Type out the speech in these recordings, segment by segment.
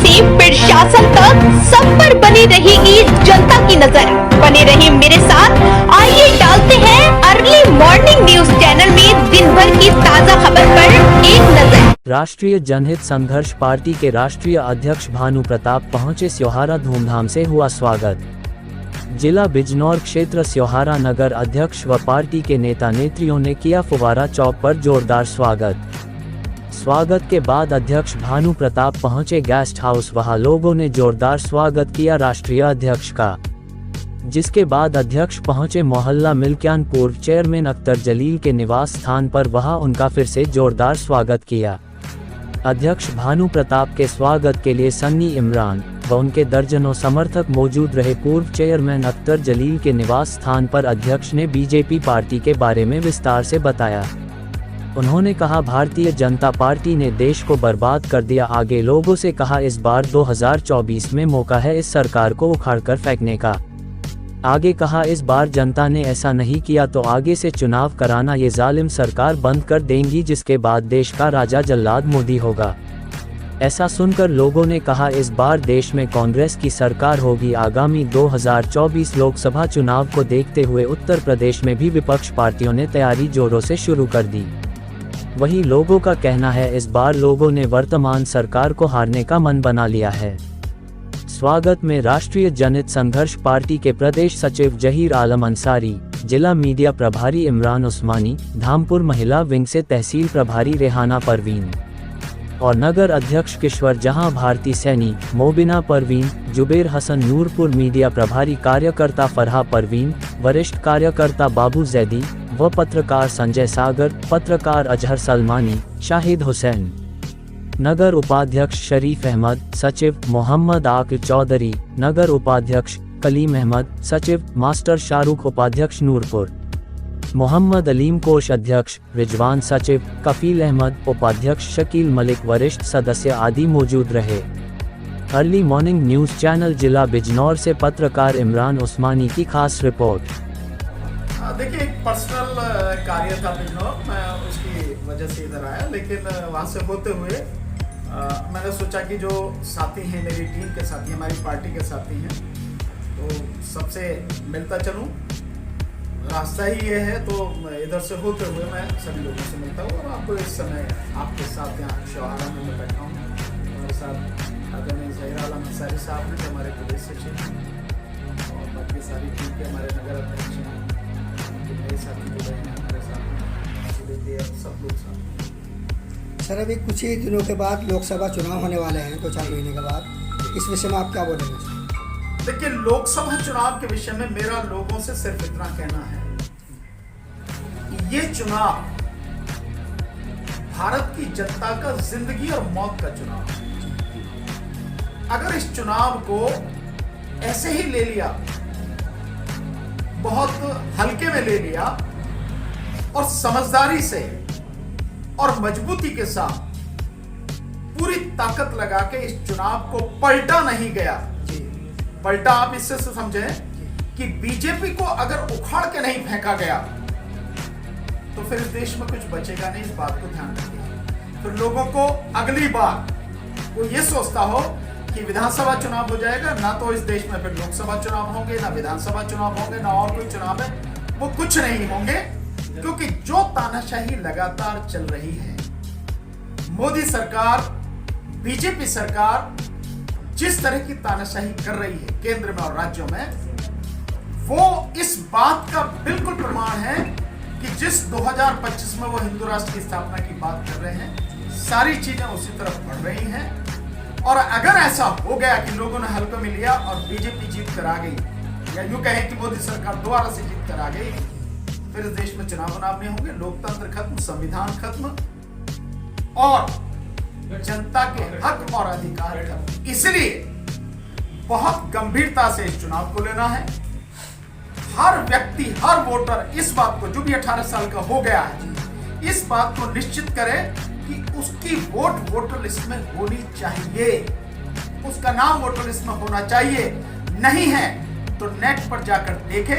से प्रशासन तक सब पर बनी रहेगी जनता की नजर। बने रहिए मेरे साथ, आइए डालते हैं अर्ली मॉर्निंग न्यूज चैनल में दिन भर की ताजा खबर पर एक नजर। राष्ट्रीय जनहित संघर्ष पार्टी के राष्ट्रीय अध्यक्ष भानु प्रताप पहुंचे स्योहारा, धूमधाम से हुआ स्वागत। जिला बिजनौर क्षेत्र स्योहारा नगर अध्यक्ष व पार्टी के नेता नेत्रियों ने किया फुवारा चौक पर जोरदार स्वागत के बाद अध्यक्ष भानु प्रताप पहुंचे गेस्ट हाउस। वहां लोगों ने जोरदार स्वागत किया राष्ट्रीय अध्यक्ष का, जिसके बाद अध्यक्ष पहुंचे मोहल्ला मिल्क्यान पूर्व चेयरमैन अख्तर जलील के निवास स्थान पर। वहां उनका फिर से जोरदार स्वागत किया। अध्यक्ष भानु प्रताप के स्वागत के लिए सन्नी इमरान व उनके दर्जनों समर्थक मौजूद रहे। पूर्व चेयरमैन अख्तर जलील के निवास स्थान पर अध्यक्ष ने बीजेपी पार्टी के बारे में विस्तार से बताया। उन्होंने कहा, भारतीय जनता पार्टी ने देश को बर्बाद कर दिया। आगे लोगों से कहा, इस बार 2024 में मौका है इस सरकार को उखाड़कर फेंकने का। आगे कहा, इस बार जनता ने ऐसा नहीं किया तो आगे से चुनाव कराना ये जालिम सरकार बंद कर देंगी, जिसके बाद देश का राजा जल्लाद मोदी होगा। ऐसा सुनकर लोगों ने कहा, इस बार देश में कांग्रेस की सरकार होगी। आगामी 2024 लोकसभा चुनाव को देखते हुए उत्तर प्रदेश में भी विपक्ष पार्टियों ने तैयारी जोरों से शुरू कर दी। वहीं लोगों का कहना है, इस बार लोगों ने वर्तमान सरकार को हारने का मन बना लिया है। स्वागत में राष्ट्रीय जनहित संघर्ष पार्टी के प्रदेश सचिव जहीर आलम अंसारी, जिला मीडिया प्रभारी इमरान उस्मानी, धामपुर महिला विंग से तहसील प्रभारी रेहाना परवीन और नगर अध्यक्ष किश्वर जहां भारती सैनी, मोबिना परवीन, जुबेर हसन, नूरपुर मीडिया प्रभारी कार्यकर्ता फरहा परवीन, वरिष्ठ कार्यकर्ता बाबू जैदी व पत्रकार संजय सागर, पत्रकार अजहर सलमानी, शाहिद हुसैन, नगर उपाध्यक्ष शरीफ अहमद, सचिव मोहम्मद आकिल चौधरी, नगर उपाध्यक्ष कलीम अहमद, सचिव मास्टर शाहरुख, उपाध्यक्ष नूरपुर मोहम्मद अलीम, कोष अध्यक्ष रिजवान, सचिव कफील अहमद, उपाध्यक्ष शकील मलिक, वरिष्ठ सदस्य आदि मौजूद रहे। अर्ली मॉर्निंग न्यूज चैनल जिला बिजनौर से पत्रकार इमरान उस्मानी की खास रिपोर्ट। देखिए, एक पर्सनल कार्य था बिजनौर, मैं उसकी वजह से इधर आया, लेकिन वहाँ से होते हुए मैंने सोचा कि जो साथी हैं, मेरी टीम के साथी, हमारी पार्टी के साथी हैं, तो सबसे मिलता चलूँ। रास्ता ही ये है, तो इधर से होते हुए मैं सभी लोगों से मिलता हूँ। और आपको इस समय आपके साथ यहाँ स्योहारा में मैं बैठा हूँ। हमारे साथ आदरणीय जहीर आलम अंसारी साहब हैं, जो हमारे प्रदेश सचिव हैं, और बाकी सारी टीम के हमारे नगर अध्यक्ष हैं, नए साथी जुड़े हैं हमारे साथ, सब लोग साथ। सर, अभी कुछ ही दिनों के बाद लोकसभा चुनाव होने वाले हैं, 2-4 महीने के बाद। इस विषय में आप क्या बोलेंगे? देखिए, लोकसभा चुनाव के विषय में मेरा लोगों से सिर्फ इतना कहना है, ये चुनाव भारत की जनता का जिंदगी और मौत का चुनाव है। अगर इस चुनाव को ऐसे ही ले लिया, बहुत हल्के में ले लिया और समझदारी से और मजबूती के साथ पूरी ताकत लगा के इस चुनाव को पलटा नहीं गया, पलटा आप इससे समझें कि बीजेपी को अगर उखाड़ के नहीं फेंका गया तो फिर इस देश में कुछ बचेगा नहीं। इस बात को ध्यान रखिए। फिर लोगों को अगली बार वो ये सोचता हो कि विधानसभा चुनाव हो जाएगा, ना तो इस देश में फिर लोकसभा चुनाव होंगे, ना विधानसभा चुनाव होंगे, ना और कोई चुनाव है, वो कुछ नहीं होंगे। क्योंकि जो तानाशाही लगातार चल रही है, मोदी सरकार, बीजेपी सरकार जिस तरह की तानाशाही कर रही है केंद्र में और राज्यों में, वो इस बात का बिल्कुल प्रमाण है कि जिस 2025 में वो हिंदू राष्ट्र की स्थापना की बात कर रहे हैं, सारी चीजें उसी तरफ बढ़ रही हैं। और अगर ऐसा हो गया कि लोगों ने हल्के में लिया और बीजेपी जीत कर आ गई, या यूं कहें कि मोदी सरकार दोबारा से जीत कर आ गई, फिर इस देश में चुनाव नहीं होंगे, लोकतंत्र खत्म, संविधान खत्म और जनता के हक और अधिकार खत्म। इसलिए बहुत गंभीरता से इस चुनाव को लेना है। हर व्यक्ति, हर वोटर इस बात को, जो भी 18 साल का हो गया है, इस बात को निश्चित करे कि उसकी वोट वोटर लिस्ट में होनी चाहिए, उसका नाम वोटर लिस्ट में होना चाहिए। नहीं है तो नेट पर जाकर देखे,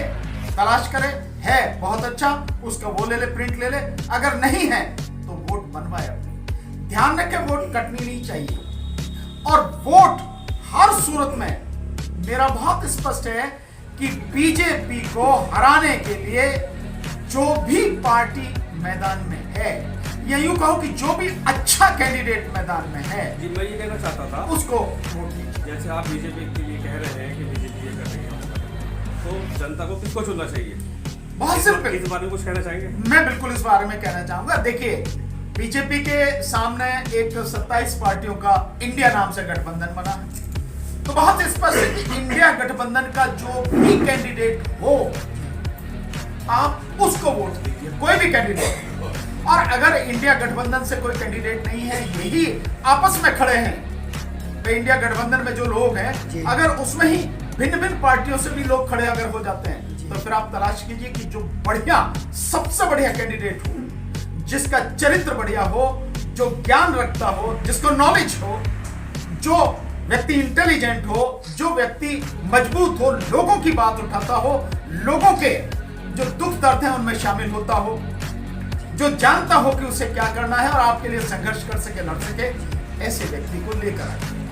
तलाश करे, है बहुत अच्छा, उसका वो ले ले, प्रिंट ले ले। अगर नहीं है तो वोट बनवाए अपनी। ध्यान रखें, वोट कटनी नहीं चाहिए। और वोट हर सूरत में मेरा बहुत स्पष्ट है कि बीजेपी को हराने के लिए जो भी पार्टी मैदान में है, या यूं कहो कि जो भी अच्छा कैंडिडेट मैदान में है, जी मैं ये कहना चाहता था, उसको वोट कीजिए। जैसे आप बीजेपी के लिए कह रहे हैं कि बीजेपी ये कर रही है, तो जनता को किसको चुनना चाहिए? बहुत सिंपल। इस बारे में कुछ कहना चाहेंगे? मैं बिल्कुल इस बारे में कहना चाहूंगा। देखिए, बीजेपी के सामने एक 27 पार्टियों का इंडिया नाम से गठबंधन बना है, तो बहुत स्पष्ट है कि इंडिया गठबंधन का जो भी कैंडिडेट हो, आप उसको वोट दीजिए, कोई भी कैंडिडेट। और अगर इंडिया गठबंधन से कोई कैंडिडेट नहीं है, यही आपस में खड़े हैं, तो इंडिया गठबंधन में जो लोग हैं, अगर उसमें ही भिन्न भिन्न पार्टियों से भी लोग खड़े अगर हो जाते हैं, तो फिर आप तलाश कीजिए कि जो बढ़िया, सबसे बढ़िया कैंडिडेट हो, जिसका चरित्र बढ़िया हो, जो ज्ञान रखता हो, जिसको नॉलेज हो, जो व्यक्ति इंटेलिजेंट हो, जो व्यक्ति मजबूत हो, लोगों की बात उठाता हो, लोगों के जो दुख दर्द है उनमें शामिल होता हो, जो जानता हो कि उसे क्या करना है और आपके लिए संघर्ष कर सके, लड़ सके, ऐसे व्यक्ति को लेकर आए।